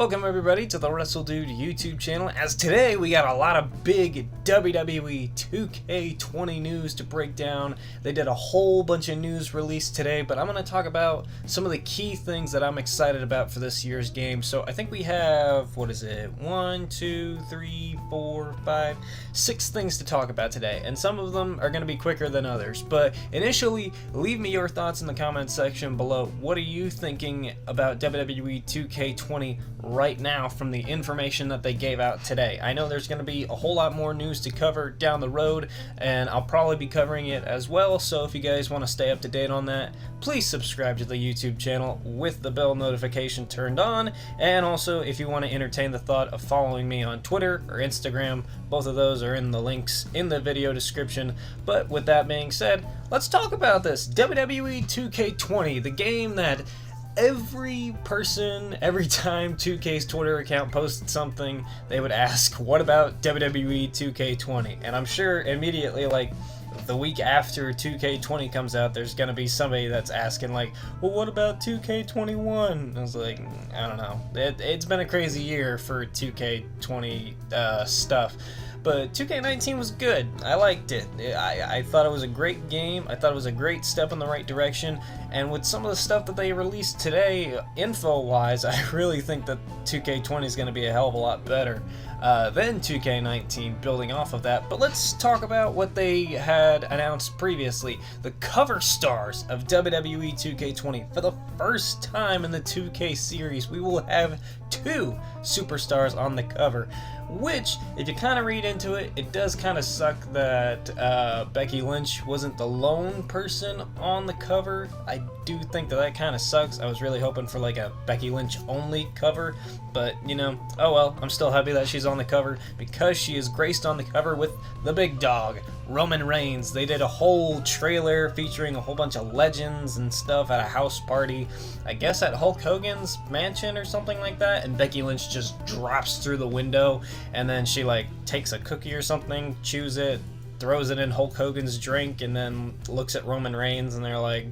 Welcome everybody to the WRESTLEDUDE YouTube channel, as today we got a lot of big WWE 2K20 news to break down. They did a whole bunch of news released today, but I'm going to talk about some of the key things that I'm excited about for this year's game. So I think we have, 6 things to talk about today, and some of them are going to be quicker than others. But initially, leave me your thoughts in the comments section below. What are you thinking about WWE 2K20 right now from the information that they gave out today? I know there's going to be a whole lot more news to cover down the road, and I'll probably be covering it as well, so if you guys want to stay up to date on that, please subscribe to the YouTube channel with the bell notification turned on, and also if you want to entertain the thought of following me on Twitter or Instagram, both of those are in the links in the video description. But with that being said, let's talk about this WWE 2K20, the game that every person, every time 2K's Twitter account posted something, they would ask, what about WWE 2K20? And I'm sure immediately, like, the week after 2K20 comes out, there's gonna be somebody that's asking, like, well, what about 2K21? I was like, I don't know. It's been a crazy year for 2K20 stuff. But 2K19 was good. I liked it. I thought it was a great game. I thought it was a great step in the right direction. And with some of the stuff that they released today, info-wise, I really think that 2K20 is going to be a hell of a lot better than 2K19, building off of that. But let's talk about what they had announced previously. The cover stars of WWE 2K20. For the first time in the 2K series, we will have 2 superstars on the cover. Which, if you kind of read into it, it does kind of suck that Becky Lynch wasn't the lone person on the cover. I do think that kind of sucks. I was really hoping for like a Becky Lynch only cover, but you know, oh well. I'm still happy that she's on the cover because she is graced on the cover with the big dog, Roman Reigns. They did a whole trailer featuring a whole bunch of legends and stuff at a house party, I guess at Hulk Hogan's mansion or something like that, and Becky Lynch just drops through the window, and then she like takes a cookie or something, chews it, throws it in Hulk Hogan's drink, and then looks at Roman Reigns, and they're like,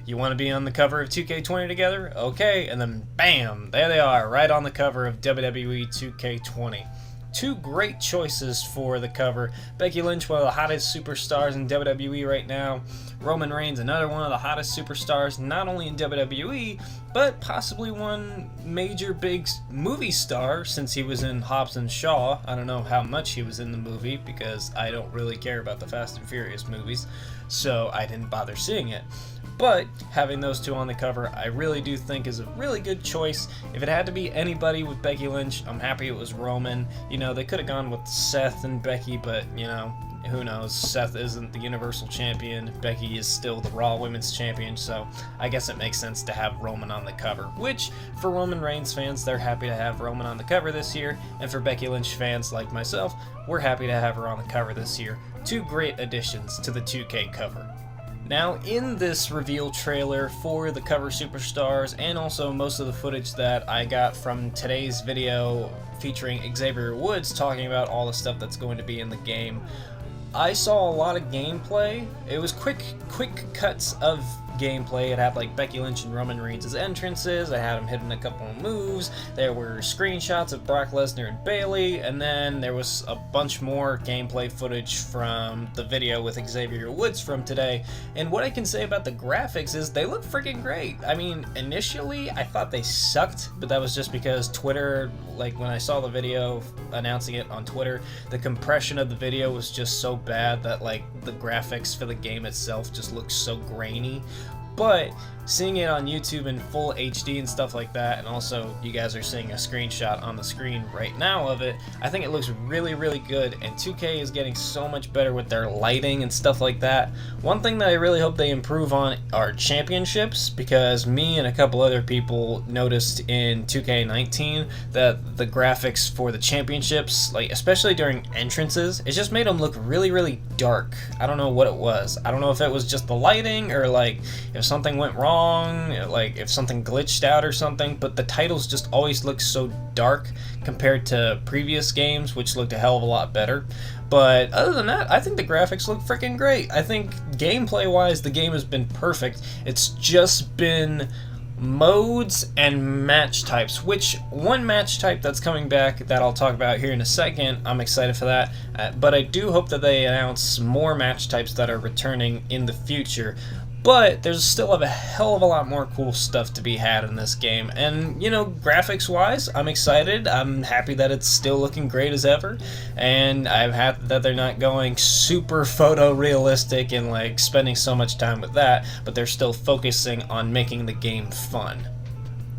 you want to be on the cover of 2K20 together? Okay, and then bam, there they are, right on the cover of WWE 2K20. 2 great choices for the cover. Becky Lynch, one of the hottest superstars in WWE right now. Roman Reigns, another one of the hottest superstars, not only in WWE, but possibly one major big movie star since he was in Hobbs and Shaw. I don't know how much he was in the movie because I don't really care about the Fast and Furious movies, so I didn't bother seeing it. But having those 2 on the cover, I really do think is a really good choice. If it had to be anybody with Becky Lynch, I'm happy it was Roman. You know, they could have gone with Seth and Becky, but, you know, who knows? Seth isn't the Universal Champion. Becky is still the Raw Women's Champion, so I guess it makes sense to have Roman on the cover. Which, for Roman Reigns fans, they're happy to have Roman on the cover this year. And for Becky Lynch fans like myself, we're happy to have her on the cover this year. 2 great additions to the 2K cover. Now, in this reveal trailer for the cover superstars, and also most of the footage that I got from today's video featuring Xavier Woods talking about all the stuff that's going to be in the game, I saw a lot of gameplay. It was quick cuts of gameplay. It had like Becky Lynch and Roman Reigns' entrances. I had him hitting a couple of moves. There were screenshots of Brock Lesnar and Bayley, and then there was a bunch more gameplay footage from the video with Xavier Woods from today. And what I can say about the graphics is they look freaking great. I mean, initially I thought they sucked, but that was just because Twitter, like when I saw the video announcing it on Twitter, the compression of the video was just so bad that like the graphics for the game itself just looked so grainy. But seeing it on YouTube in full HD and stuff like that, and also you guys are seeing a screenshot on the screen right now of it, I think it looks really, really good, and 2K is getting so much better with their lighting and stuff like that. One thing that I really hope they improve on are championships, because me and a couple other people noticed in 2K19 that the graphics for the championships, like especially during entrances, it just made them look really, really dark. I don't know what it was. I don't know if it was just the lighting or like if something went wrong, like if something glitched out or something, but the titles just always look so dark compared to previous games, which looked a hell of a lot better. But other than that, I think the graphics look freaking great. I think gameplay wise the game has been perfect. It's just been modes and match types, which one match type that's coming back that I'll talk about here in a second, I'm excited for that, but I do hope that they announce more match types that are returning in the future. But there's still a hell of a lot more cool stuff to be had in this game. And, you know, graphics-wise, I'm excited. I'm happy that it's still looking great as ever. And I'm happy that they're not going super photorealistic and, like, spending so much time with that. But they're still focusing on making the game fun.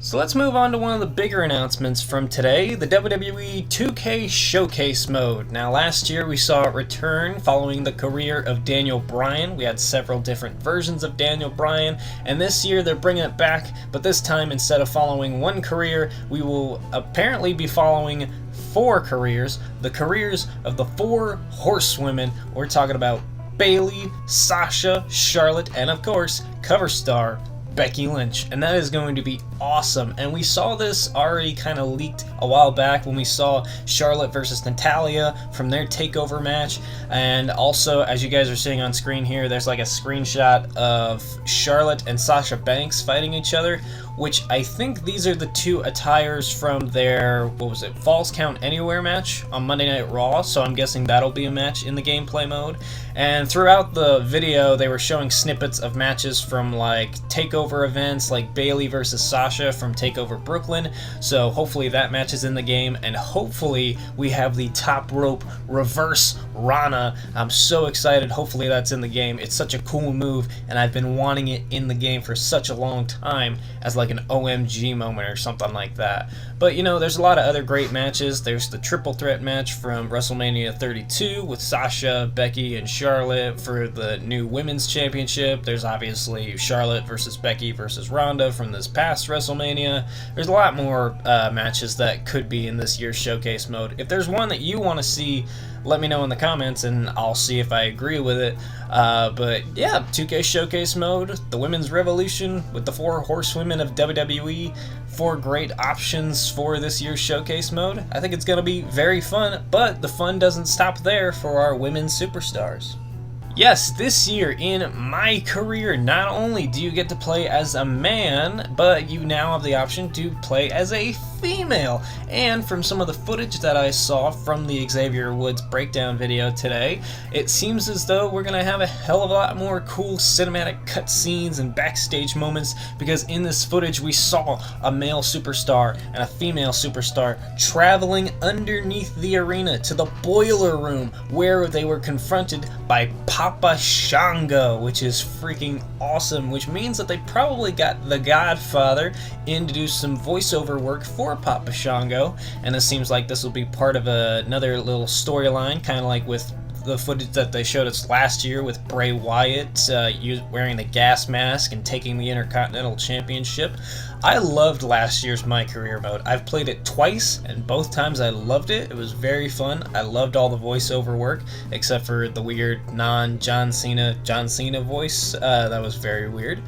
So let's move on to one of the bigger announcements from today, the WWE 2K Showcase mode. Now last year we saw it return following the career of Daniel Bryan. We had several different versions of Daniel Bryan, and this year they're bringing it back, but this time instead of following one career, we will apparently be following 4 careers, the careers of the 4 horsewomen. We're talking about Bayley, Sasha, Charlotte, and of course, cover star Becky Lynch, and that is going to be awesome. And we saw this already kind of leaked a while back when we saw Charlotte versus Natalya from their takeover match. And also, as you guys are seeing on screen here, there's like a screenshot of Charlotte and Sasha Banks fighting each other, which I think these are the 2 attires from their, what was it, Falls Count Anywhere match on Monday Night Raw, so I'm guessing that'll be a match in the gameplay mode. And throughout the video, they were showing snippets of matches from like takeover events, like Bayley versus Sasha from TakeOver Brooklyn, so hopefully that match is in the game, and hopefully we have the top rope reverse Rana. I'm so excited. Hopefully that's in the game. It's such a cool move, and I've been wanting it in the game for such a long time as like an OMG moment or something like that. But you know, there's a lot of other great matches. There's the triple threat match from WrestleMania 32 with Sasha, Becky, and Charlotte for the new women's championship. There's obviously Charlotte versus Becky versus Ronda from this past WrestleMania. There's a lot more matches that could be in this year's showcase mode. If there's one that you want to see, let me know in the comments and I'll see if I agree with it. But yeah, 2K Showcase mode, the Women's Revolution with the 4 horsewomen of WWE, 4 great options for this year's showcase mode. I think it's going to be very fun, but the fun doesn't stop there for our women's superstars. Yes, this year in My Career, not only do you get to play as a man, but you now have the option to play as a female. And from some of the footage that I saw from the Xavier Woods breakdown video today, it seems as though we're going to have a hell of a lot more cool cinematic cutscenes and backstage moments, because in this footage we saw a male superstar and a female superstar traveling underneath the arena to the boiler room where they were confronted by Papa Shango, which is freaking awesome, which means that they probably got the Godfather in to do some voiceover work for Papa Shango, and it seems like this will be part of another little storyline, kind of like with the footage that they showed us last year with Bray Wyatt wearing the gas mask and taking the Intercontinental Championship. I loved last year's My Career mode. I've played it twice, and both times I loved it. It was very fun. I loved all the voiceover work, except for the weird non-John Cena voice. That was very weird.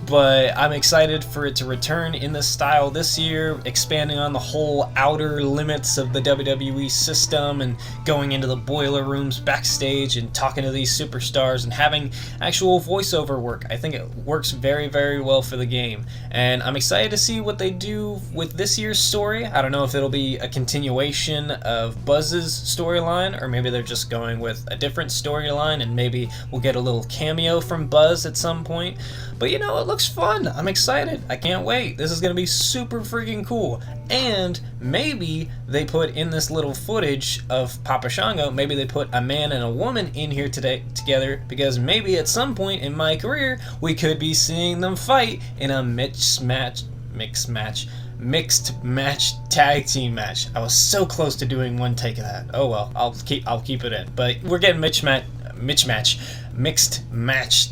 But I'm excited for it to return in this style this year, expanding on the whole outer limits of the WWE system and going into the boiler rooms backstage and talking to these superstars and having actual voiceover work. I think it works very, very well for the game, and I'm excited to see what they do with this year's story. I don't know if it'll be a continuation of Buzz's storyline, or maybe they're just going with a different storyline, and maybe we'll get a little cameo from Buzz at some point. But you know, it looks fun. I'm excited. I can't wait. This is going to be super freaking cool. And maybe they put in this little footage of Papa Shango, maybe they put a man and a woman in here today together, because maybe at some point in My Career we could be seeing them fight in a mixed match tag team match. I was so close to doing one take of that. Oh well, I'll keep it in. But we're getting mixed match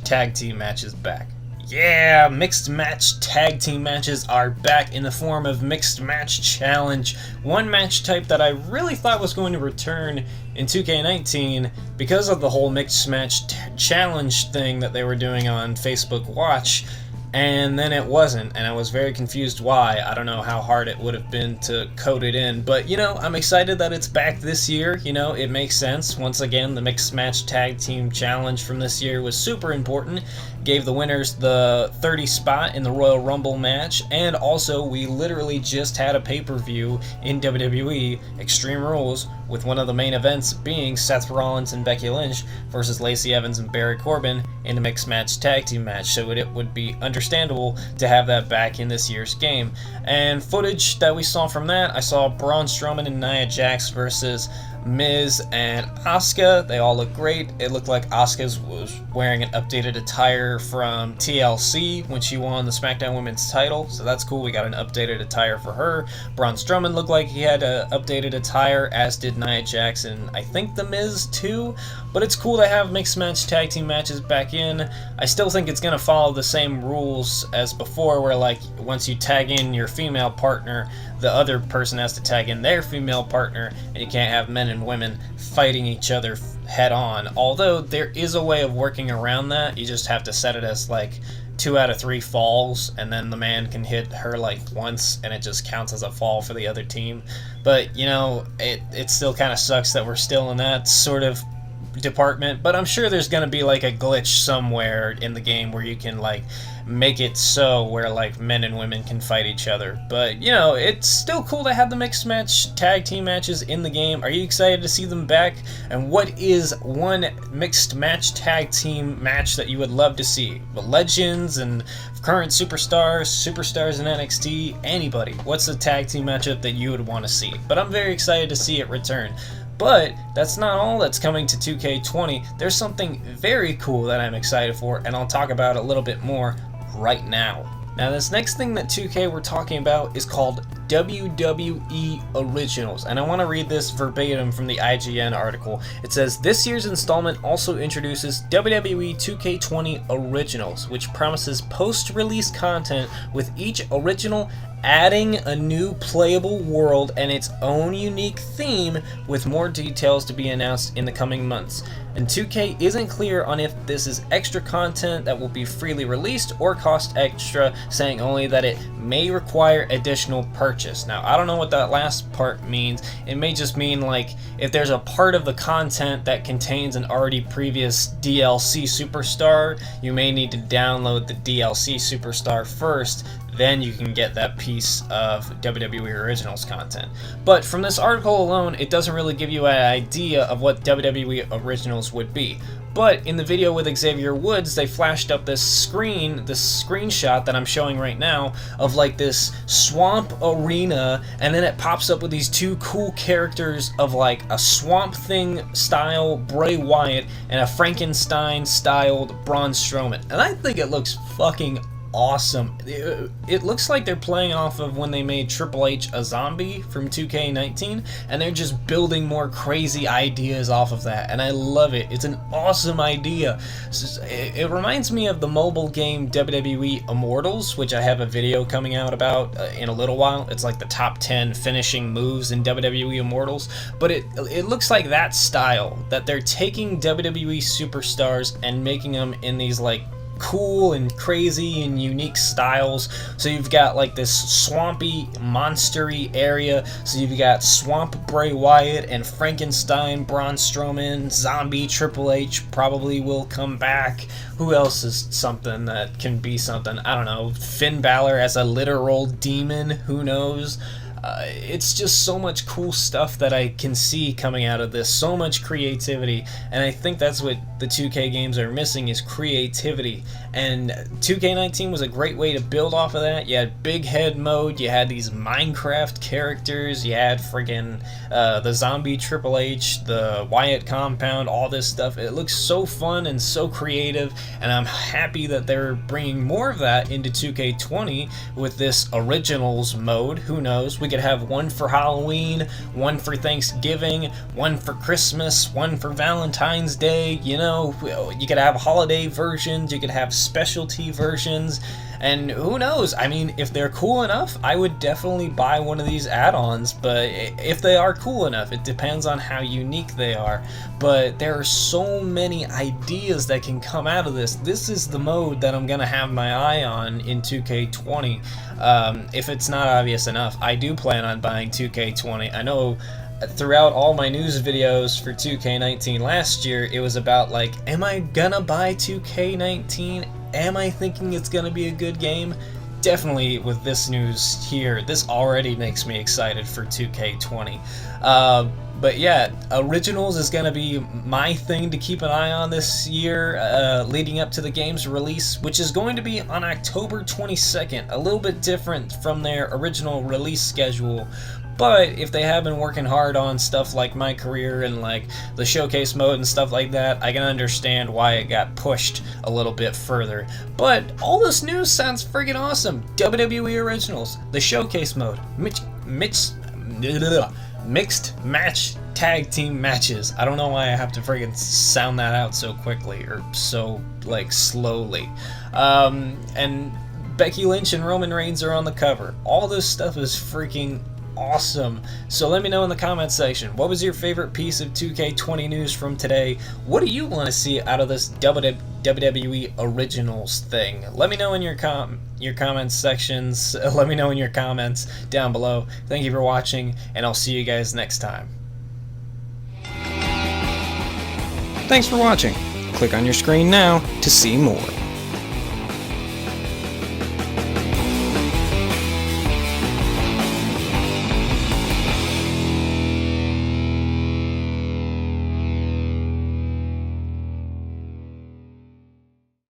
tag team matches back. Yeah, mixed match tag team matches are back in the form of Mixed Match Challenge. One match type that I really thought was going to return in 2K19 because of the whole Mixed Match Challenge thing that they were doing on Facebook Watch. and then it wasn't, and I was very confused why. I don't know how hard it would have been to code it in, but you know, I'm excited that it's back this year. You know, it makes sense. Once again, the mixed match tag team challenge from this year was super important, gave the winners the 30 spot in the Royal Rumble match, and also we literally just had a pay-per-view in WWE Extreme Rules, with one of the main events being Seth Rollins and Becky Lynch versus Lacey Evans and Baron Corbin in a mixed match tag team match, so it would be understandable to have that back in this year's game. And footage that we saw from that, I saw Braun Strowman and Nia Jax versus Miz and Asuka. They all look great. It looked like Asuka was wearing an updated attire from TLC when she won the SmackDown Women's title, so that's cool. We got an updated attire for her. Braun Strowman looked like he had an updated attire, as did Nia Jax and I think the Miz too. But it's cool to have mixed match tag team matches back in. I still think it's going to follow the same rules as before, where like once you tag in your female partner, the other person has to tag in their female partner, and you can't have men and women fighting each other head on. Although there is a way of working around that. You just have to set it as like 2 out of 3 falls, and then the man can hit her like once and it just counts as a fall for the other team. But you know, it still kind of sucks that we're still in that sort of department, but I'm sure there's gonna be like a glitch somewhere in the game where you can like make it so where like men and women can fight each other. But you know, it's still cool to have the mixed match tag team matches in the game. Are you excited to see them back? And what is one mixed match tag team match that you would love to see? The legends and current superstars in NXT, anybody. What's the tag team matchup that you would want to see? But I'm very excited to see it return. But that's not all that's coming to 2K20. There's something very cool that I'm excited for, and I'll talk about a little bit more right now. Now, this next thing that 2K we're talking about is called WWE Originals, and I want to read this verbatim from the IGN article. It says, this year's installment also introduces WWE 2K20 Originals, which promises post-release content with each original adding a new playable world and its own unique theme, with more details to be announced in the coming months. And 2K isn't clear on if this is extra content that will be freely released or cost extra, saying only that it may require additional purchase. Now, I don't know what that last part means. It may just mean like if there's a part of the content that contains an already previous DLC superstar, you may need to download the DLC superstar first, then you can get that piece of WWE Originals content. But from this article alone, it doesn't really give you an idea of what WWE Originals would be. But in the video with Xavier Woods, they flashed up this screenshot that I'm showing right now of like this swamp arena, and then it pops up with these 2 cool characters of like a Swamp Thing style Bray Wyatt and a Frankenstein styled Braun Strowman. And I think it looks fucking awesome. It looks like they're playing off of when they made Triple H a zombie from 2K19, and they're just building more crazy ideas off of that, and I love it. It's an awesome idea. It reminds me of the mobile game WWE Immortals, which I have a video coming out about in a little while. It's like the top 10 finishing moves in WWE Immortals, but it looks like that style, that they're taking WWE superstars and making them in these like cool and crazy and unique styles. So you've got like this swampy, monstery area. So you've got Swamp Bray Wyatt and Frankenstein Braun Strowman. Zombie Triple H probably will come back. Who else is something that can be something? I don't know. Finn Balor as a literal demon. Who knows? It's just so much cool stuff that I can see coming out of this, so much creativity, and I think that's what the 2K games are missing, is creativity. And 2K19 was a great way to build off of that. You had Big Head mode, you had these Minecraft characters, you had friggin' the zombie Triple H, the Wyatt compound, all this stuff. It looks so fun and so creative, and I'm happy that they're bringing more of that into 2K20 with this Originals mode. Who knows? We could have one for Halloween, one for Thanksgiving, one for Christmas, one for Valentine's Day. You know, you could have holiday versions, you could have specialty versions, And who knows, I mean, if they're cool enough, I would definitely buy one of these add-ons, but if they are cool enough, it depends on how unique they are. But there are so many ideas that can come out of this. This is the mode that I'm gonna have my eye on in 2K20. If it's not obvious enough, I do plan on buying 2K20. I know throughout all my news videos for 2K19 last year, it was about like, am I gonna buy 2K19? Am I thinking it's gonna be a good game? Definitely with this news here, this already makes me excited for 2K20. But yeah, Originals is going to be my thing to keep an eye on this year, leading up to the game's release, which is going to be on October 22nd, a little bit different from their original release schedule. But if they have been working hard on stuff like my career and like the showcase mode and stuff like that, I can understand why it got pushed a little bit further. But all this news sounds friggin' awesome. WWE Originals, the showcase mode, mixed match tag team matches. I don't know why I have to friggin' sound that out so quickly or so like slowly. And Becky Lynch and Roman Reigns are on the cover. All this stuff is freaking awesome. So let me know in the comments section, what was your favorite piece of 2K20 news from today? What do you want to see out of this WWE Originals thing? Let me know in your comments sections. Let me know in your comments down below. Thank you for watching, and I'll see you guys next time. Thanks for watching. Click on your screen now to see more.